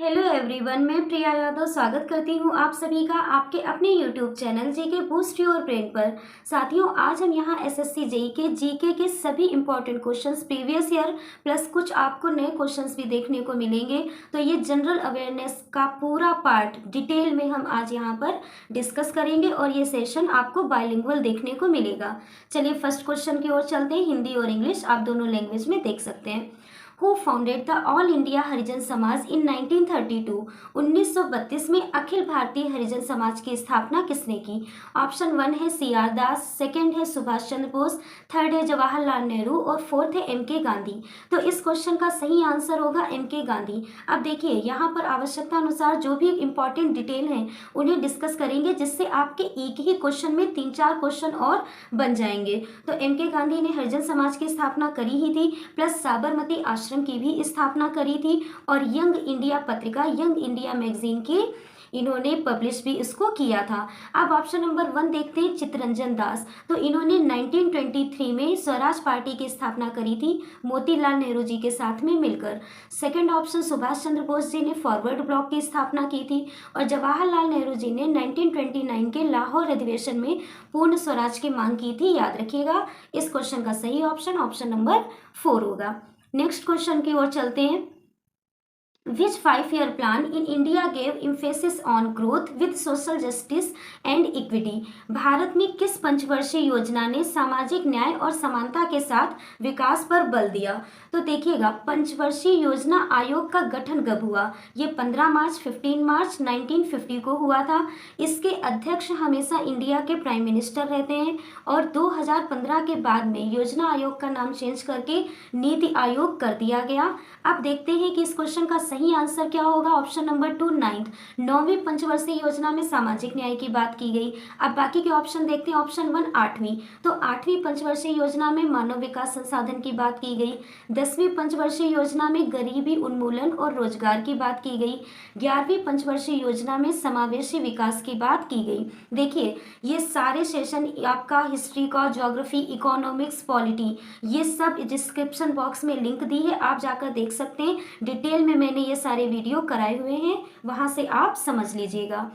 Hello everyone, मैं प्रिया यादव स्वागत करती हूँ आप सभी का आपके अपने YouTube channel GK boost your brain पर। साथियों, आज हम यहाँ एसएससी जेई के जीके के सभी important questions previous year plus कुछ आपको नए क्वेश्चंस भी देखने को मिलेंगे। तो ये जनरल अवेयरनेस का पूरा पार्ट डिटेल में हम आज यहाँ पर डिस्कस करेंगे और ये सेशन आपको बाइलिंगुअल देखने को मिलेगा। चलिए फर्स्ट क्वेश्चन की ओर चलते हैं। हिंदी और इंग्लिश आप दोनों लैंग्वेज में देख सकते हैं। Who founded the All India Harijan Samaj in 1932? 1932 में अखिल भारतीय हरिजन समाज की स्थापना किसने की? ऑप्शन 1 है सी आर दास, सेकेंड है सुभाष चंद्र बोस, थर्ड है जवाहरलाल नेहरू और फोर्थ है एम के गांधी। तो इस क्वेश्चन का सही आंसर होगा एम के गांधी। अब देखिए यहाँ पर आवश्यकता अनुसार जो भी इंपॉर्टेंट डिटेल हैं उन्हें डिस्कस करेंगे, जिससे आपके एक ही क्वेश्चन में 3-4 क्वेश्चन और बन जाएंगे। तो एम के गांधी ने हरिजन समाज की स्थापना करी ही थी, प्लस साबरमती आश्रम की भी स्थापना करी थी और यंग इंडिया पत्रिका, यंग इंडिया मैगजीन की इन्होंने पब्लिश भी इसको किया था। अब ऑप्शन नंबर 1 देखते हैं, चित्तरंजन दास। तो इन्होंने 1923 में स्वराज पार्टी की स्थापना करी थी मोतीलाल नेहरू जी के साथ में मिलकर। सेकंड ऑप्शन, सुभाष चंद्र बोस जी ने फॉरवर्ड ब्लॉक की स्थापना की थी और जवाहरलाल नेहरू जी ने 1929 के लाहौर अधिवेशन में पूर्ण स्वराज की मांग की थी। याद रखिएगा, इस क्वेश्चन का सही ऑप्शन नंबर 4 होगा। नेक्स्ट क्वेश्चन की ओर चलते हैं। Which 5-year plan in India gave emphasis on growth with social justice and equity? Bharat में किस पंचवर्षीय योजना ने सामाजिक न्याय और समानता के साथ विकास पर बल दिया? तो देखिएगा, पंचवर्षीय योजना आयोग का गठन कब हुआ? ये 15 मार्च 15 मार्च 1950 को हुआ था। इसके अध्यक्ष हमेशा इंडिया के प्राइम मिनिस्टर रहते हैं और 2015 के बाद में योजना आयोग का नाम चेंज करके नीति आयोग कर दिया गया। अब देखते हैं कि इस क्वेश्चन का सही आंसर क्या होगा। ऑप्शन नंबर 2 9वीं पंचवर्षीय योजना में सामाजिक न्याय की बात की गई। अब बाकी के ऑप्शन देखते हैं। ऑप्शन 1 8वीं, तो 8वीं पंचवर्षीय योजना में मानव विकास संसाधन की बात की गई। 10वीं पंचवर्षीय योजना में गरीबी उन्मूलन और रोजगार की बात की गई। 11वीं पंचवर्षीय योजना में समावेशी विकास की बात की गई। देखिए, ये सारे सेशन आपका हिस्ट्री का, ज्योग्राफी, इकोनॉमिक्स, पॉलिटी, ये सब डिस्क्रिप्शन बॉक्स में लिंक दी है, आप जाकर देख सकते हैं। डिटेल में मैंने ये सारे वीडियो कराए हुए हैं, वहां से आप समझ लीजिएगा।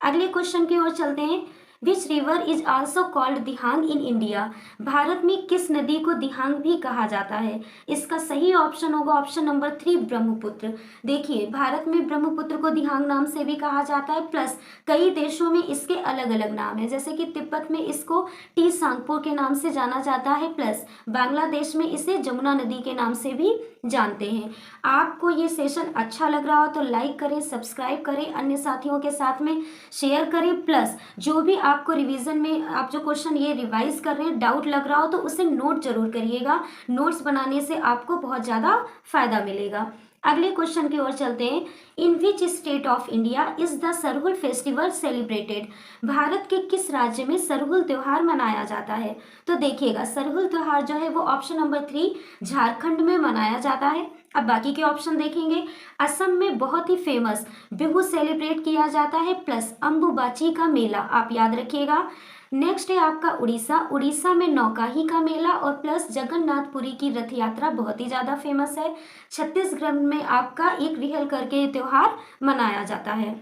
अगले क्वेश्चन की ओर चलते हैं। Which river is also called Dihang in India? Bharat में किस नदी को दिहांग भी कहा जाता है? इसका सही ऑप्शन होगा ऑप्शन नंबर 3 ब्रह्मपुत्र। देखिए, भारत में ब्रह्मपुत्र को दिहांग नाम से भी कहा जाता है, प्लस कई देशों में इसके अलग अलग नाम है, जैसे कि तिब्बत में इसको टी सांगपो के नाम से जाना जाता है, प्लस बांग्लादेश में इसे जमुना नदी के नाम से भी जानते हैं। आपको ये सेशन अच्छा लग रहा हो तो लाइक करें, सब्सक्राइब करें, अन्य साथियों के साथ में शेयर करें, प्लस जो भी आपको रिवीजन में आप जो क्वेश्चन ये रिवाइज कर रहे हैं, डाउट लग रहा हो तो उसे नोट जरूर करिएगा। नोट्स बनाने से आपको बहुत ज़्यादा फायदा मिलेगा। अगले क्वेश्चन की ओर चलते हैं। In which state of India is the Sarhul festival celebrated? भारत के किस राज्य में सरहुल त्योहार मनाया जाता है? तो देखिएगा, सरहुल त्योहार जो है वो ऑप्शन नंबर 3 झारखंड में मनाया जाता है। अब बाकी के ऑप्शन देखेंगे। असम में बहुत ही फेमस बिहू सेलिब्रेट किया जाता है, प्लस अंबुबाची का मेला, आप याद रखिएगा। नेक्स्ट है आपका उड़ीसा। उड़ीसा में नौकाही का मेला और प्लस जगन्नाथपुरी की रथ यात्रा बहुत ही ज़्यादा फेमस है। छत्तीसगढ़ में आपका एक रिहल करके त्योहार मनाया जाता है।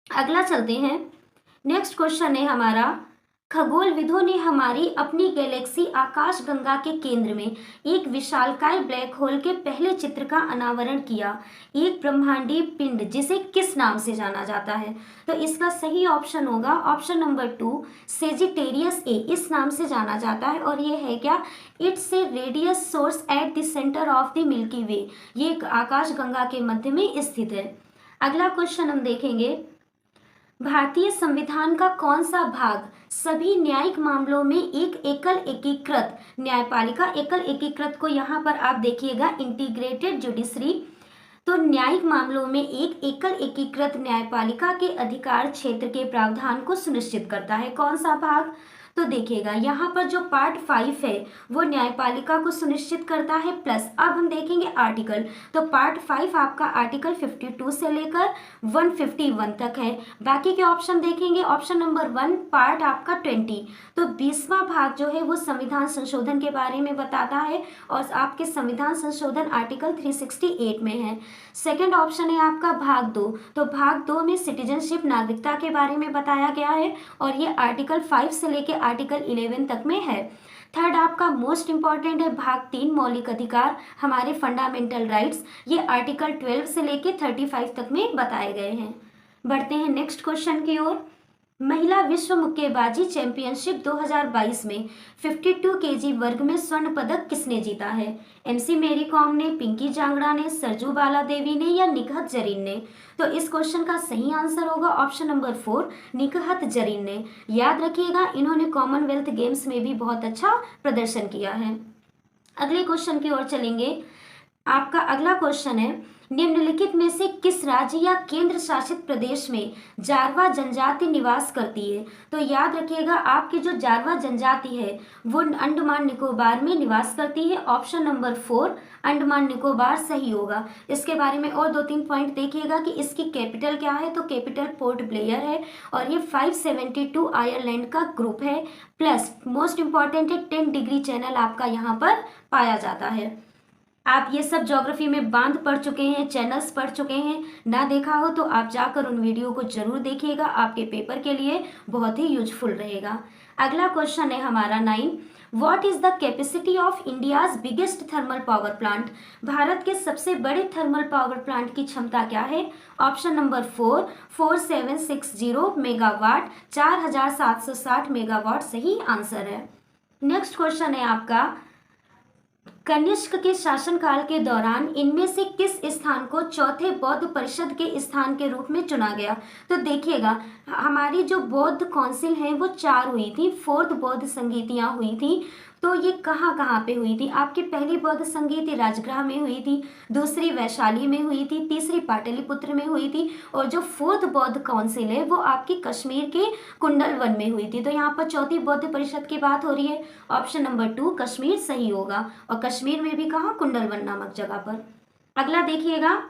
अगला चलते हैं। नेक्स्ट क्वेश्चन है हमारा, खगोलविदों ने हमारी अपनी गैलेक्सी आकाशगंगा के केंद्र में एक विशालकाय ब्लैक होल के पहले चित्र का अनावरण किया। एक ब्रह्मांडीय पिंड जिसे किस नाम से जाना जाता है? तो इसका सही ऑप्शन होगा ऑप्शन नंबर 2 सेजिटेरियस ए, इस नाम से जाना जाता है। और ये है क्या? It's a radius source at the centre of the Milky Way, ये आकाशगंगा के मध्य में स्थित है। अगला क्वेश्चन हम देखेंगे। भारतीय संविधान का कौन सा भाग सभी न्यायिक मामलों में एक एकल एकीकृत न्यायपालिका, एकल एकीकृत को यहाँ पर आप देखिएगा इंटीग्रेटेड जुडिशरी, तो न्यायिक मामलों में एक एकल एकीकृत न्यायपालिका के अधिकार क्षेत्र के प्रावधान को सुनिश्चित करता है? कौन सा भाग? तो देखिएगा यहाँ पर जो पार्ट 5 है वो न्यायपालिका को सुनिश्चित करता है, प्लस अब हम देखेंगे आर्टिकल। तो पार्ट 5 आपका आर्टिकल 52 से लेकर 151 तक है। बाकी के ऑप्शन देखेंगे, ऑप्शन नंबर 1 पार्ट आपका 20, तो 20वां भाग जो है वो संविधान संशोधन के बारे में बताता है और आपके संविधान संशोधन आर्टिकल 368 में है। सेकंड ऑप्शन है आपका भाग 2, तो भाग 2 में सिटीजनशिप नागरिकता के बारे में बताया गया है और ये आर्टिकल 5 से लेकर आर्टिकल 11 तक में है। थर्ड आपका मोस्ट इंपॉर्टेंट है भाग 3 मौलिक अधिकार हमारे फंडामेंटल राइट्स, ये आर्टिकल 12 से लेकर 35 तक में बताए गए हैं। बढ़ते हैं नेक्स्ट क्वेश्चन की ओर। महिला विश्व मुक्केबाजी चैंपियनशिप 2022 में 52 केजी वर्ग में स्वर्ण पदक किसने जीता है? एमसी मेरी कॉम ने, पिंकी जांगड़ा ने, सरजू बाला देवी ने या निकहत जरीन ने? तो इस क्वेश्चन का सही आंसर होगा ऑप्शन नंबर 4 निकहत जरीन ने। याद रखिएगा इन्होंने कॉमनवेल्थ गेम्स में भी बहुत अच्छा प्रदर्शन किया है। अगले क्वेश्चन की ओर चलेंगे। आपका अगला क्वेश्चन है, निम्नलिखित में से किस राज्य या केंद्र शासित प्रदेश में जारवा जनजाति निवास करती है? तो याद रखिएगा आपकी जो जारवा जनजाति है वो अंडमान निकोबार में निवास करती है। ऑप्शन नंबर 4 अंडमान निकोबार सही होगा। इसके बारे में और 2-3 पॉइंट देखिएगा कि इसकी कैपिटल क्या है, तो कैपिटल पोर्ट ब्लेयर है और ये 572 आयरलैंड का ग्रुप है। प्लस मोस्ट इंपॉर्टेंट है 10 डिग्री चैनल आपका यहाँ पर पाया जाता है। आप ये सब ज्योग्राफी में बांध पढ़ चुके हैं, चैनल्स पढ़ चुके हैं, ना देखा हो तो आप जाकर उन वीडियो को जरूर देखिएगा, आपके पेपर के लिए बहुत ही यूजफुल रहेगा। अगला क्वेश्चन है हमारा 9, what is the capacity of India's biggest thermal power plant? Bharat के सबसे बड़े थर्मल पावर प्लांट की क्षमता क्या है? ऑप्शन नंबर 4 4760 मेगावाट, 4760 मेगावाट सही आंसर है। नेक्स्ट क्वेश्चन है आपका, कनिष्क के शासनकाल के दौरान इनमें से किस स्थान को चौथे बौद्ध परिषद के स्थान के रूप में चुना गया? तो देखिएगा हमारी जो बौद्ध काउंसिल है वो 4 हुई थी, 4th बौद्ध संगीतियाँ हुई थी। तो ये कहाँ कहाँ पे हुई थी? आपकी पहली बौद्ध संगीति राजगृह में हुई थी, दूसरी वैशाली में हुई थी, तीसरी पाटलिपुत्र में हुई थी और जो 4th बौद्ध काउंसिल है वो आपकी कश्मीर के कुंडलवन में हुई थी। तो यहाँ पर चौथी बौद्ध परिषद की बात हो रही है। ऑप्शन नंबर 2 कश्मीर सही होगा और कश्मीर में भी कहाँ, कुंडलवन नामक जगह पर। अगला देखिएगा,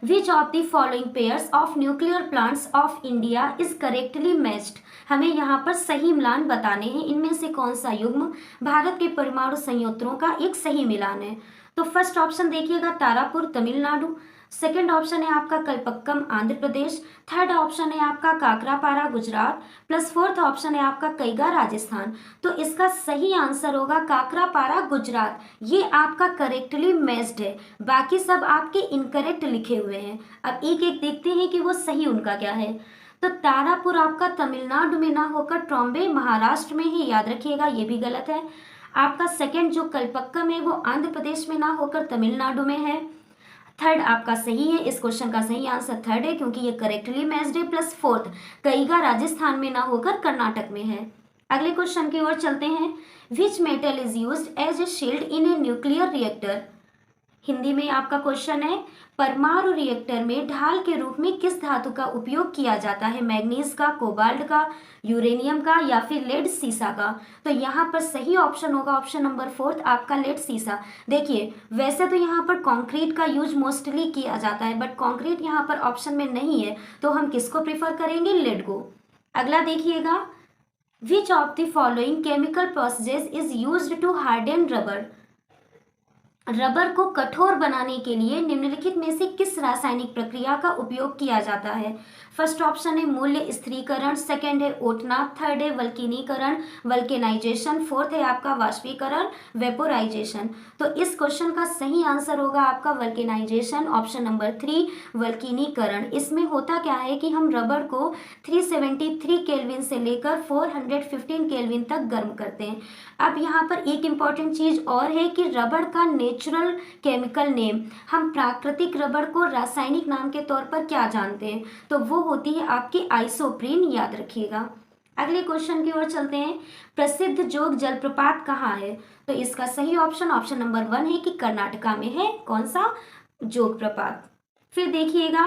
which of the following pairs of nuclear plants of India is correctly matched? हमें यहाँ पर सही मिलान बताने हैं, इनमें से कौन सा युग्म भारत के परमाणु संयंत्रों का एक सही मिलान है? तो फर्स्ट ऑप्शन देखिएगा तारापुर तमिलनाडु, सेकंड ऑप्शन है आपका कलपक्कम आंध्र प्रदेश, थर्ड ऑप्शन है आपका Kakrapar Gujarat, plus fourth option है आपका कैगा राजस्थान। तो इसका सही आंसर होगा काकरापारा गुजरात, ये आपका करेक्टली मैच्ड है, बाकी सब आपके इनकरेक्ट लिखे हुए हैं। अब एक एक देखते हैं कि वो सही उनका क्या है। तो तारापुर आपका तमिलनाडु में ना होकर ट्रॉम्बे महाराष्ट्र में ही, याद रखिएगा ये भी गलत है। आपका सेकंड जो कलपक्कम है वो आंध्र प्रदेश में ना होकर तमिलनाडु में है। थर्ड आपका सही है, इस क्वेश्चन का सही आंसर थर्ड है क्योंकि ये करेक्टली मैच्ड है। प्लस फोर्थ कैगा राजस्थान में ना होकर कर्नाटक में है। अगले क्वेश्चन की ओर चलते हैं, which metal is used as a shield in a nuclear reactor? Hindi में आपका क्वेश्चन है, परमाणु रिएक्टर में ढाल के रूप में किस धातु का उपयोग किया जाता है? मैग्नीज का, कोबाल्ट का, यूरेनियम का या फिर लेड सीसा का? तो यहाँ पर सही ऑप्शन होगा ऑप्शन नंबर 4 आपका लेड सीसा। देखिए वैसे तो यहाँ पर कंक्रीट का यूज मोस्टली किया जाता है, बट कंक्रीट यहाँ पर ऑप्शन में नहीं है, तो हम किसको प्रिफर करेंगे? लेड को। अगला देखिएगा, which of the following chemical process is used to harden rubber? Rubber को कठोर बनाने के लिए निम्नलिखित में से किस रासायनिक प्रक्रिया का उपयोग किया जाता है? फर्स्ट ऑप्शन है मूल्य स्थिरीकरण, सेकंड है ओटना, थर्ड है वल्कनीकरण वल्केनाइजेशन, फोर्थ है आपका वाष्पीकरण वेपोराइजेशन। तो इस क्वेश्चन का सही आंसर होगा आपका वल्केनाइजेशन, ऑप्शन नंबर 3 वल्कनीकरण। इसमें होता क्या है कि हम रबर को 373 केल्विन से लेकर 415 केल्विन तक गर्म करते हैं। अब यहाँ पर एक इम्पॉर्टेंट चीज और है कि रबर का नेचुरल केमिकल नेम, हम प्राकृतिक रबर को रासायनिक नाम के तौर पर क्या जानते हैं? तो वो होती है आपकी आइसोप्रीन, याद रखिएगा। अगले क्वेश्चन की ओर चलते हैं, प्रसिद्ध जोग जलप्रपात कहाँ है? तो इसका सही ऑप्शन ऑप्शन नंबर 1 है कि कर्नाटका में है। कौन सा? जोग प्रपात। फिर देखिएगा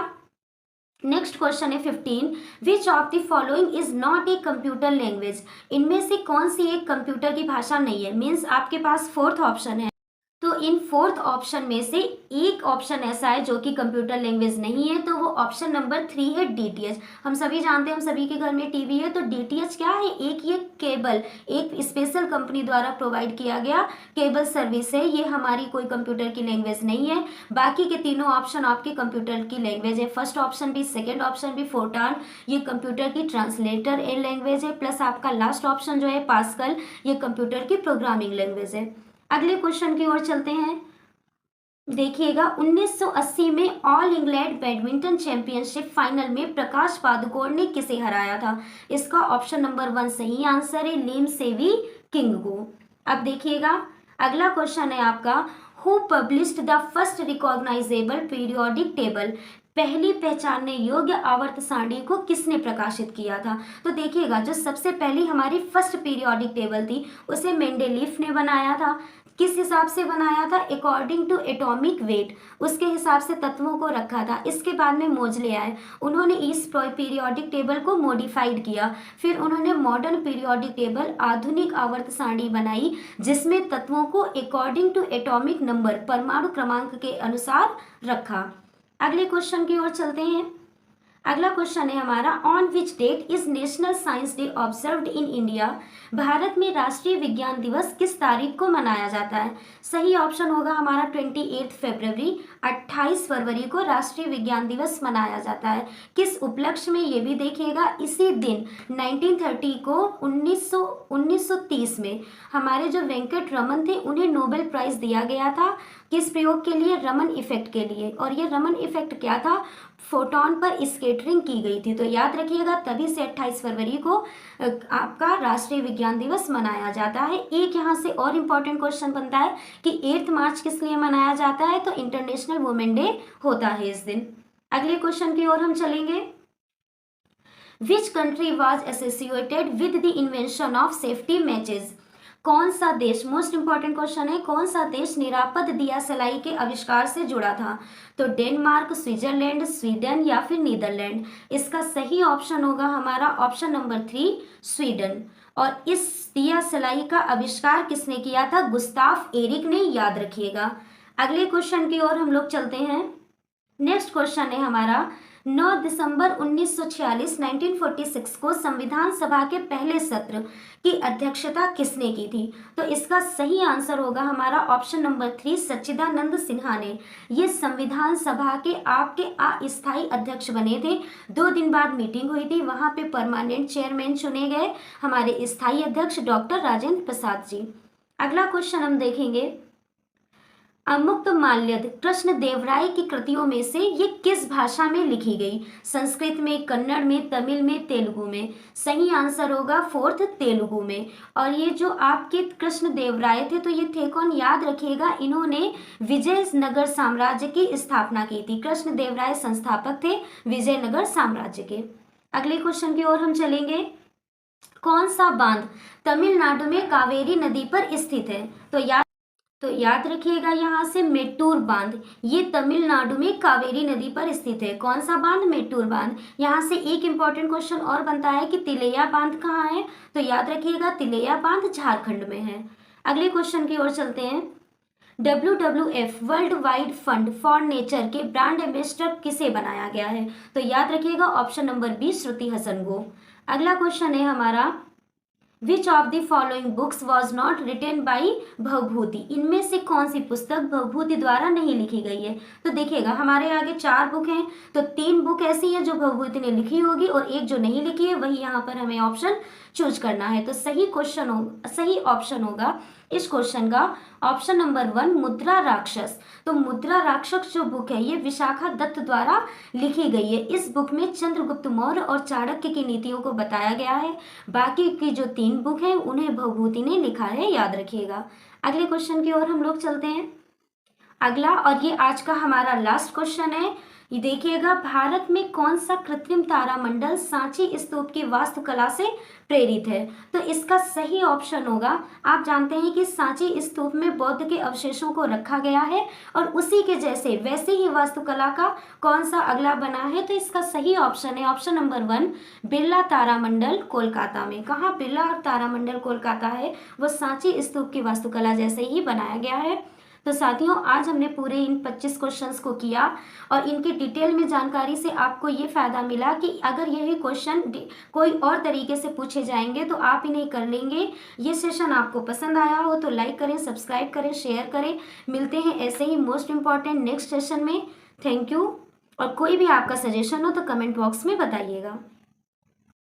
नेक्स्ट क्वेश्चन है 15, विच of the following is not a computer language. इनमें से कौन सी एक कंप्यूटर की भाषा नहीं है। मीन्स आपके पास फोर्थ ऑप्शन है, तो इन फोर्थ ऑप्शन में से एक ऑप्शन ऐसा है जो कि कंप्यूटर लैंग्वेज नहीं है, तो वो ऑप्शन नंबर 3 है डीटीएच। हम सभी जानते हैं, हम सभी के घर में टीवी है, तो डीटीएच क्या है, एक ये केबल, एक स्पेशल कंपनी द्वारा प्रोवाइड किया गया केबल सर्विस है। ये हमारी कोई कंप्यूटर की लैंग्वेज नहीं है। बाकी के तीनों ऑप्शन आपके कंप्यूटर की लैंग्वेज है। फर्स्ट ऑप्शन भी, सेकेंड ऑप्शन भी, फोर्टान, ये कंप्यूटर की ट्रांसलेटर लैंग्वेज है। प्लस आपका लास्ट ऑप्शन जो है पास्कल, ये कंप्यूटर की प्रोग्रामिंग लैंग्वेज है। अगले क्वेश्चन की ओर चलते हैं। देखिएगा, 1980 में all England badminton championship final में प्रकाश पादुकोण ने किसे हराया था। इसका ऑप्शन नंबर 1 सही आंसर है, लिम सेवी किंग को। अब देखिएगा, अगला क्वेश्चन है आपका, who published the first recognisable periodic table. पहली पहचानने योग्य आवर्त सारणी को किसने प्रकाशित किया था। तो देखिएगा, जो सबसे पहली हमारी फर्स्ट पीरियोडिक टेबल थी उसे मेंडेलीफ ने बनाया था। किस हिसाब से बनाया था, अकॉर्डिंग टू एटॉमिक वेट, उसके हिसाब से तत्वों को रखा था। इसके बाद में मोजले आए, उन्होंने इस पीरियोडिक टेबल को मॉडिफाइड किया। फिर उन्होंने मॉडर्न पीरियोडिक टेबल, आधुनिक आवर्त सारणी बनाई, जिसमें तत्वों को अकॉर्डिंग टू एटॉमिक नंबर, परमाणु क्रमांक के अनुसार रखा। अगले क्वेश्चन की ओर चलते हैं। अगला क्वेश्चन है हमारा, on which date is national science day observed in India. Bharat में राष्ट्रीय विज्ञान दिवस किस तारीख को मनाया जाता है। सही ऑप्शन होगा हमारा 28 फरवरी, 28 फरवरी को राष्ट्रीय विज्ञान दिवस मनाया जाता है। किस उपलक्ष्य में, ये भी देखिएगा, इसी दिन 1930 को 1930 में हमारे जो वेंकट रमन थे उन्हें नोबेल प्राइज दिया गया था। किस प्रयोग के लिए, रमन इफेक्ट के लिए। और ये रमन इफेक्ट क्या था, फोटोन पर स्कैटरिंग की गई थी। तो याद रखिएगा, तभी से 28 फरवरी को आपका राष्ट्रीय विज्ञान दिवस मनाया जाता है। एक यहाँ से और इम्पोर्टेंट क्वेश्चन बनता है कि 8 मार्च किस लिए मनाया जाता है, तो इंटरनेशनल वुमेन डे होता है इस दिन। अगले क्वेश्चन की ओर हम चलेंगे। Which country was associated with the invention of safety matches. कौन सा देश, मोस्ट इंपॉर्टेंट क्वेश्चन है, कौन सा देश निरापद दिया सलाई के आविष्कार से जुड़ा था। तो डेनमार्क, स्विट्जरलैंड, स्वीडन या फिर नीदरलैंड। इसका सही ऑप्शन होगा हमारा ऑप्शन नंबर 3 स्वीडन। और इस दिया सलाई का आविष्कार किसने किया था, गुस्ताफ एरिक ने, याद रखिएगा। अगले क्वेश्चन की ओर हम लोग चलते हैं। नेक्स्ट क्वेश्चन है हमारा, 9 दिसंबर 1946 को संविधान सभा के पहले सत्र की अध्यक्षता किसने की थी। तो इसका सही आंसर होगा हमारा ऑप्शन नंबर 3 सच्चिदानंद सिन्हा ने। ये संविधान सभा के आपके अस्थायी अध्यक्ष बने थे। 2 दिन बाद मीटिंग हुई थी, वहां पे परमानेंट चेयरमैन चुने गए हमारे स्थायी अध्यक्ष डॉक्टर राजेंद्र प्रसाद जी। अगला क्वेश्चन हम देखेंगे, अमुक्त माल्यद कृष्ण देव राय की कृतियों में से ये किस भाषा में लिखी गई। संस्कृत में, कन्नड़ में, तमिल में, तेलुगु में। सही आंसर होगा 4th तेलुगु में। और ये जो आपके कृष्ण देव राय थे, तो ये थे कौन, याद रखिएगा, इन्होंने विजयनगर साम्राज्य की स्थापना की थी। कृष्ण देव राय संस्थापक थे विजयनगर साम्राज्य के। अगले क्वेश्चन की ओर हम चलेंगे। कौन सा बांध तमिलनाडु में कावेरी नदी पर स्थित है। तो याद रखिएगा, यहाँ से मेट्टूर बांध, ये तमिलनाडु में कावेरी नदी पर स्थित है। कौन सा बांध, मेट्टूर बांध। यहाँ से एक इंपॉर्टेंट क्वेश्चन और बनता है कि तिलैया बांध कहाँ है। तो याद रखिएगा, तिलैया बांध झारखंड में है। अगले क्वेश्चन की ओर चलते हैं। WWF world wide fund for nature के ब्रांड एम्बेसडर किसे बनाया गया है। तो याद रखिएगा ऑप्शन नंबर 20 श्रुति हसन को। अगला क्वेश्चन है हमारा, which of the following books was not written by Bhavabhuti. इनमें से कौन सी पुस्तक भवभूति द्वारा नहीं लिखी गई है। तो देखिएगा, हमारे आगे 4 बुक हैं, तो 3 बुक ऐसी हैं जो भवभूति ने लिखी होगी और एक जो नहीं लिखी है, वही यहाँ पर हमें ऑप्शन चूज करना है। तो सही ऑप्शन होगा इस क्वेश्चन का ऑप्शन नंबर 1 मुद्रा राक्षस। तो मुद्रा राक्षस जो बुक है, ये विशाखा दत्त द्वारा लिखी गई है। इस बुक में चंद्रगुप्त मौर्य और चाणक्य की नीतियों को बताया गया है। बाकी की जो 3 बुक हैं उन्हें भवभूति ने लिखा है, याद रखिएगा। अगले क्वेश्चन की ओर हम लोग चलते हैं। अगला, और ये आज का हमारा लास्ट क्वेश्चन है, ये देखिएगा, भारत में कौन सा कृत्रिम तारामंडल सांची स्तूप की वास्तुकला से प्रेरित है? तो इसका सही ऑप्शन होगा, आप जानते हैं कि सांची स्तूप में बौद्ध के अवशेषों को रखा गया है और उसी के जैसे वैसे ही वास्तुकला का कौन सा अगला बना है? तो इसका सही ऑप्शन है ऑप्शन नंबर 1, बिरला तारामंडल कोलकाता में। कहाँ बिरला तारामंडल कोलकाता है, वो सांची स्तूप की वास्तुकला जैसे ही बनाया गया है। तो साथियों, आज हमने पूरे इन 25 क्वेश्चंस को किया और इनकी डिटेल में जानकारी से आपको ये फ़ायदा मिला कि अगर यही क्वेश्चन कोई और तरीके से पूछे जाएंगे तो आप इन्हें कर लेंगे। ये सेशन आपको पसंद आया हो तो लाइक करें, सब्सक्राइब करें, शेयर करें। मिलते हैं ऐसे ही मोस्ट इम्पॉर्टेंट नेक्स्ट सेशन में। Thank you. और कोई भी आपका सजेशन हो तो कमेंट बॉक्स में बताइएगा।